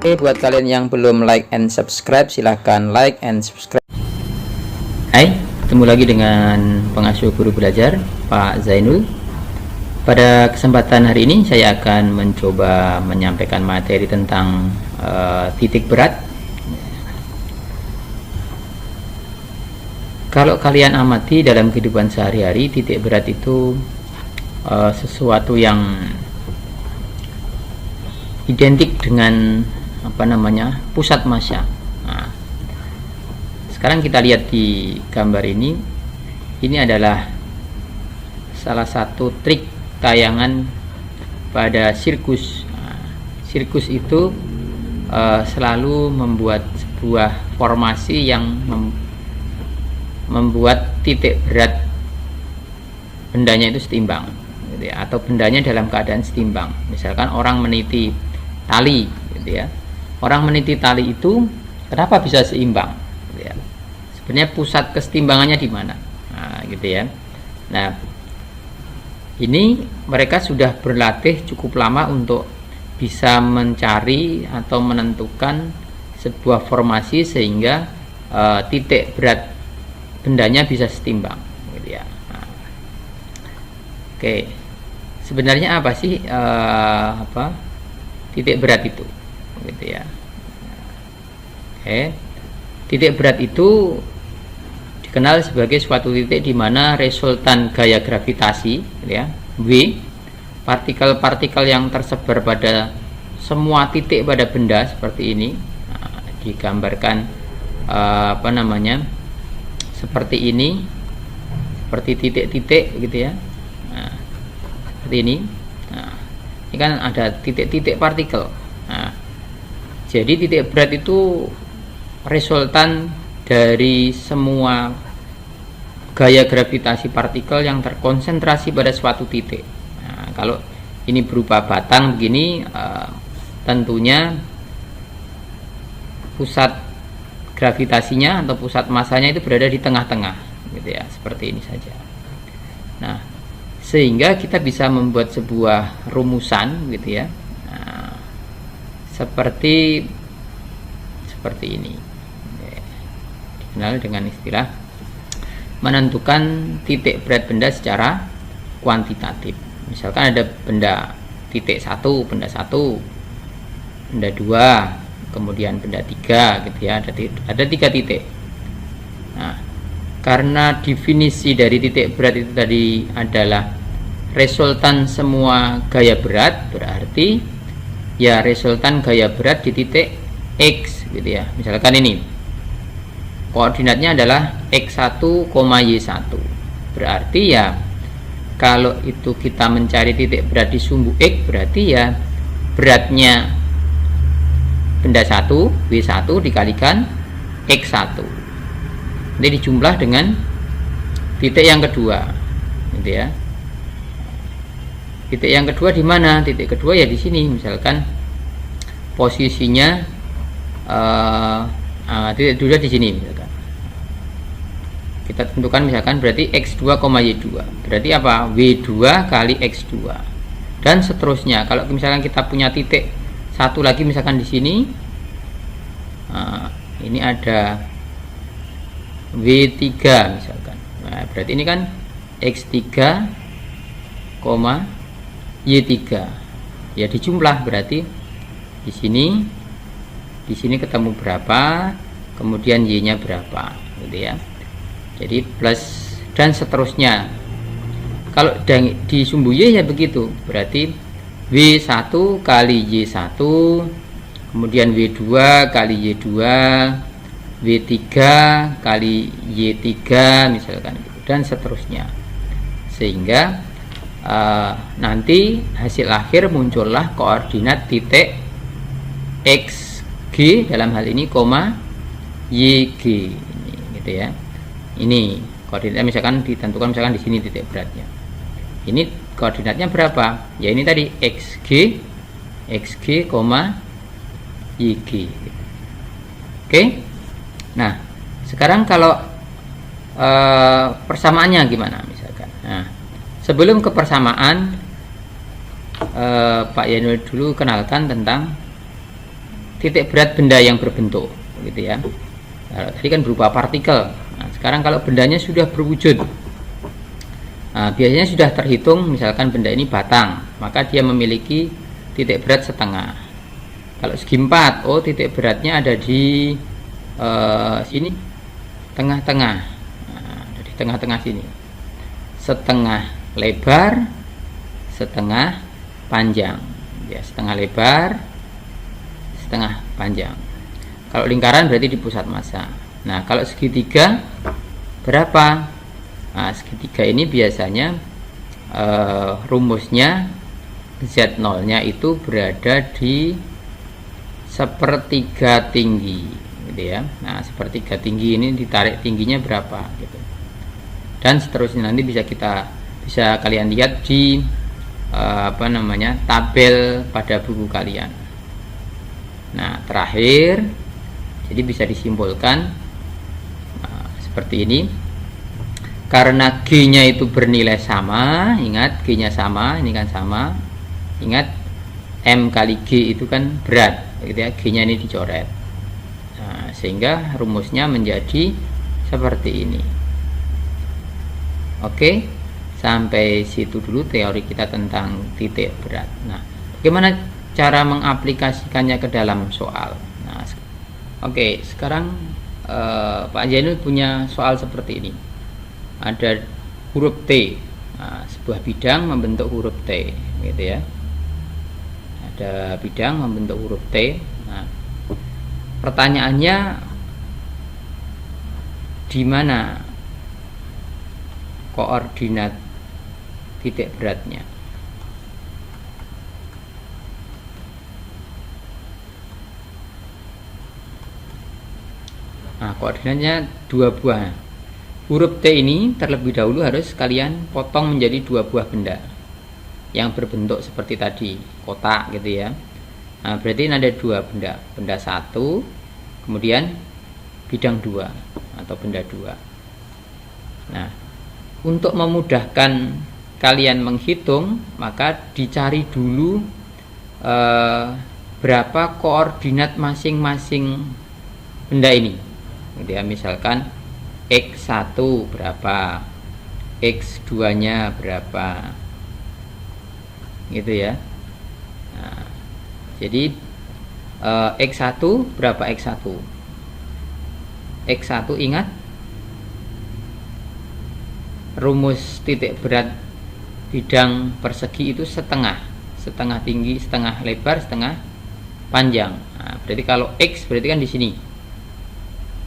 Oke, buat kalian yang belum like and subscribe, silahkan like and subscribe. Hai, ketemu lagi dengan pengasuh guru belajar Pak Zainul. Pada kesempatan hari ini saya akan mencoba menyampaikan materi tentang titik berat. Kalau kalian amati dalam kehidupan sehari-hari, titik berat itu sesuatu yang identik dengan pusat massa. Nah, sekarang kita lihat di gambar ini adalah salah satu trik tayangan pada sirkus. Nah, sirkus itu selalu membuat sebuah formasi yang membuat titik berat bendanya itu setimbang, gitu ya, atau bendanya dalam keadaan setimbang. Misalkan orang meniti tali, gitu ya. Orang meniti tali itu kenapa bisa seimbang? Gitu ya. Sebenarnya pusat kesetimbangannya di mana? Nah, gitu ya. Nah, ini mereka sudah berlatih cukup lama untuk bisa mencari atau menentukan sebuah formasi sehingga titik berat bendanya bisa setimbang, gitu ya. Nah, oke, sebenarnya apa sih titik berat itu, gitu ya. Oke, titik berat itu dikenal sebagai suatu titik di mana resultan gaya gravitasi, gitu ya, V, partikel-partikel yang tersebar pada semua titik pada benda seperti ini, nah, digambarkan seperti ini, seperti titik-titik, gitu ya. Nah, seperti ini. Nah, ini kan ada titik-titik partikel. Nah, jadi titik berat itu resultan dari semua gaya gravitasi partikel yang terkonsentrasi pada suatu titik. Nah, kalau ini berupa batang begini, tentunya pusat gravitasinya atau pusat masanya itu berada di tengah-tengah, gitu ya, seperti ini saja. Nah, sehingga kita bisa membuat sebuah rumusan, gitu ya. Nah, seperti ini, dikenal dengan istilah menentukan titik berat benda secara kuantitatif. Misalkan ada benda titik 1, benda 1, benda 2, kemudian benda 3, gitu ya. Ada 3 titik. Nah, karena definisi dari titik berat itu tadi adalah resultan semua gaya berat, berarti ya resultan gaya berat di titik X, gitu ya. Misalkan ini koordinatnya adalah X1, Y1, berarti ya kalau itu kita mencari titik berat di sumbu X, berarti ya beratnya benda 1, W1 dikalikan X1, ini dijumlah dengan titik yang kedua, gitu ya. Titik yang kedua di mana? Titik kedua ya di sini, misalkan posisinya titik kedua di sini, misalkan. Kita tentukan misalkan berarti X2, Y2. Berarti apa? W2 kali X2. Dan seterusnya. Kalau misalkan kita punya titik satu lagi misalkan di sini, ini ada W3 misalkan. Nah, berarti ini kan X3, Y3. Ya dijumlah, berarti di sini ketemu berapa, kemudian Y-nya berapa, gitu ya. Jadi plus dan seterusnya. Kalau di sumbu Y ya begitu, berarti W1 kali Y1, kemudian W2 kali Y2, W3 kali Y3 misalkan, dan seterusnya, sehingga nanti hasil akhir muncullah koordinat titik XG dalam hal ini, YG ini, gitu ya. Ini koordinatnya misalkan ditentukan misalkan di sini titik beratnya. Ini koordinatnya berapa? Ya ini tadi XG, YG. Oke. Nah, sekarang kalau persamaannya gimana misalkan? Nah, sebelum ke persamaan, Pak Yanul dulu kenalkan tentang titik berat benda yang berbentuk, gitu ya. Nah, tadi kan berupa partikel. Nah, sekarang kalau bendanya sudah berwujud, nah, biasanya sudah terhitung, misalkan benda ini batang, maka dia memiliki titik berat setengah. Kalau segi 4, oh titik beratnya ada di sini, tengah-tengah. Nah, di tengah-tengah sini, setengah lebar, setengah panjang, ya, setengah lebar, setengah panjang. Kalau lingkaran berarti di pusat massa. Nah, kalau segitiga berapa? Nah, segitiga ini biasanya rumusnya Z0 nya itu berada di sepertiga tinggi, gitu ya. Nah, sepertiga tinggi ini ditarik tingginya berapa, gitu. Dan seterusnya nanti bisa kalian lihat di tabel pada buku kalian. Nah, terakhir, jadi bisa disimpulkan seperti ini. Karena G-nya itu bernilai sama, ingat G-nya sama, ini kan sama. Ingat M kali G itu kan berat, gitu ya. G-nya ini dicoret. Nah, sehingga rumusnya menjadi seperti ini. Oke, sampai situ dulu teori kita tentang titik berat. Nah, bagaimana cara mengaplikasikannya ke dalam soal? Nah, oke, sekarang Pak Jainul punya soal seperti ini. Ada huruf T. Nah, sebuah bidang membentuk huruf T, gitu ya. Ada bidang membentuk huruf T. Nah, pertanyaannya di mana koordinat titik beratnya? Nah, koordinatnya 2 buah. Huruf T ini terlebih dahulu harus kalian potong menjadi 2 buah benda yang berbentuk seperti tadi, kotak, gitu ya. Nah, berarti ini ada 2 benda, benda 1, kemudian bidang 2 atau benda 2. Nah, untuk memudahkan kalian menghitung, maka dicari dulu berapa koordinat masing-masing benda ini, gitu ya. Misalkan X1 berapa, X2 nya berapa, gitu ya. Nah, jadi X1 berapa? X1 ingat rumus titik berat bidang persegi itu setengah tinggi, setengah lebar, setengah panjang. Nah, berarti kalau X berarti kan di sini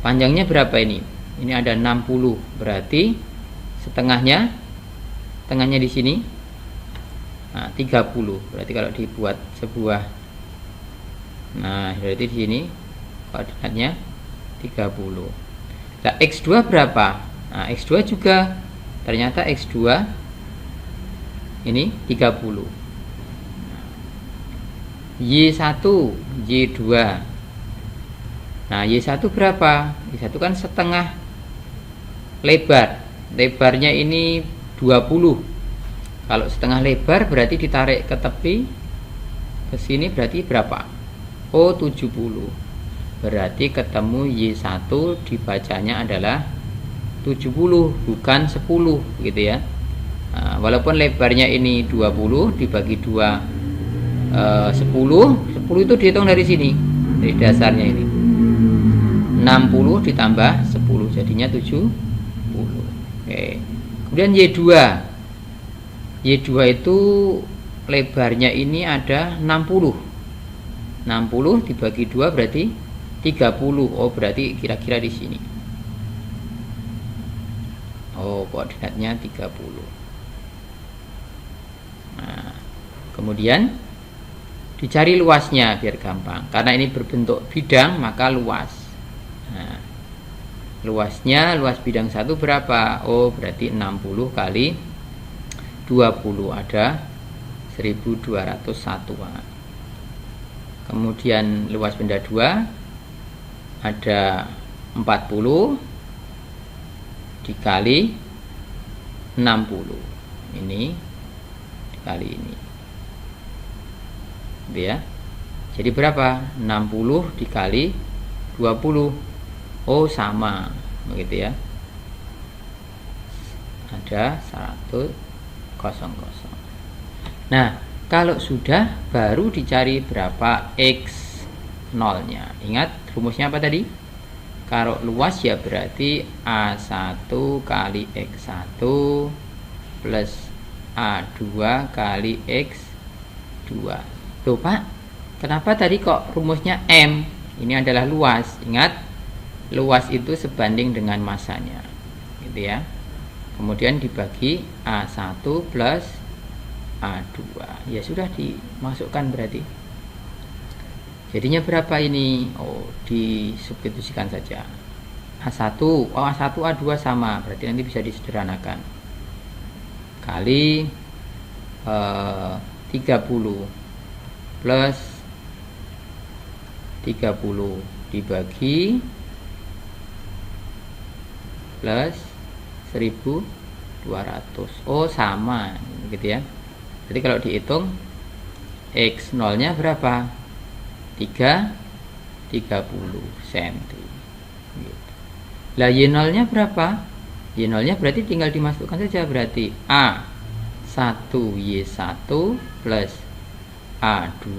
panjangnya berapa ini? Ini ada 60, berarti tengahnya di sini. Nah, 30. Berarti kalau dibuat sebuah, nah berarti di sini koordinatnya 30. Nah, X2 berapa? Nah, X2 juga ternyata X2 ini 30. Y1, Y2. Nah, Y1 berapa? Y1 kan setengah lebarnya ini 20. Kalau setengah lebar berarti ditarik ke tepi ke sini berarti berapa? Oh, 70. Berarti ketemu Y1 dibacanya adalah 70 bukan 10, gitu ya. Nah, walaupun lebarnya ini 20 dibagi 2 10 itu dihitung dari sini, dari dasarnya ini 60 ditambah 10 jadinya 70. Oke. Kemudian Y2 itu lebarnya ini ada 60 dibagi 2 berarti 30. Oh, berarti kira-kira di sini. Oh, koordinatnya 30. Nah, kemudian dicari luasnya biar gampang. Karena ini berbentuk bidang maka luas. Nah, luas bidang 1 berapa? Oh, berarti 60 kali 20 ada 1201. Kemudian luas benda 2 ada 40 dikali 60. Ini dikali ini. Gitu ya. Jadi berapa? 60 dikali 20. Oh, sama, begitu ya. Ada 100. Nah, kalau sudah, baru dicari berapa x 0-nya. Ingat rumusnya apa tadi? Kalau luas ya berarti A1 kali X1 plus A2 kali X2. Tuh Pak, kenapa tadi kok rumusnya M? Ini adalah luas. Ingat, luas itu sebanding dengan masanya, gitu ya. Kemudian dibagi A1 plus A2. Ya sudah, dimasukkan berarti. Jadinya berapa ini? Oh, disubstitusikan saja. A1, A1 A2 sama, berarti nanti bisa disederhanakan. Kali 30 plus 30 dibagi plus 1200. Oh, sama, gitu ya. Jadi kalau dihitung X 0-nya berapa? 30 cm. Lah Y0-nya berapa? Y0-nya berarti tinggal dimasukkan saja, berarti A1 Y1 plus A2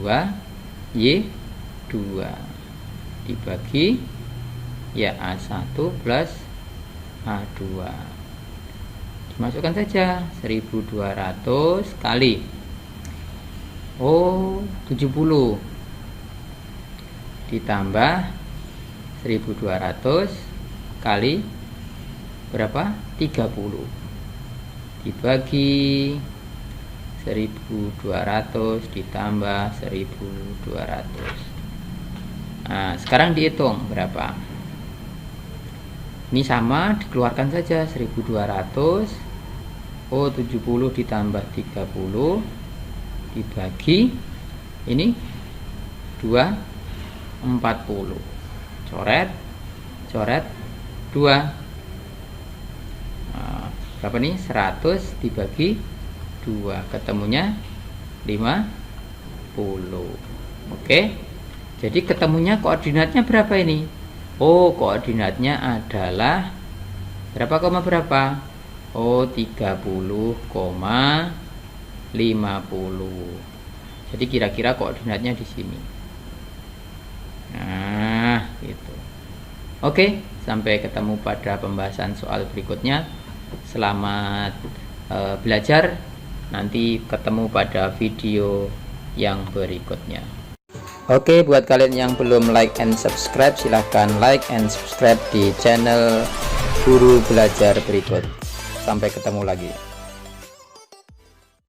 Y2 dibagi ya A1 plus A2. Dimasukkan saja 1200 kali 70 ditambah 1200 kali berapa? 30 dibagi 1200 ditambah 1200. Nah, sekarang dihitung berapa? Ini sama, dikeluarkan saja 1200. 70 ditambah 30 dibagi ini 40. Coret 2. Nah, berapa nih? 100 dibagi 2, ketemunya 50. Oke. Jadi ketemunya koordinatnya berapa ini? Oh, koordinatnya adalah berapa koma berapa? Oh, 30,50. Jadi kira-kira koordinatnya di sini. Nah, gitu. Oke, sampai ketemu pada pembahasan soal berikutnya. Selamat belajar. Nanti ketemu pada video yang berikutnya. Oke, buat kalian yang belum like and subscribe, silahkan like and subscribe di channel Guru Belajar berikut. Sampai ketemu lagi.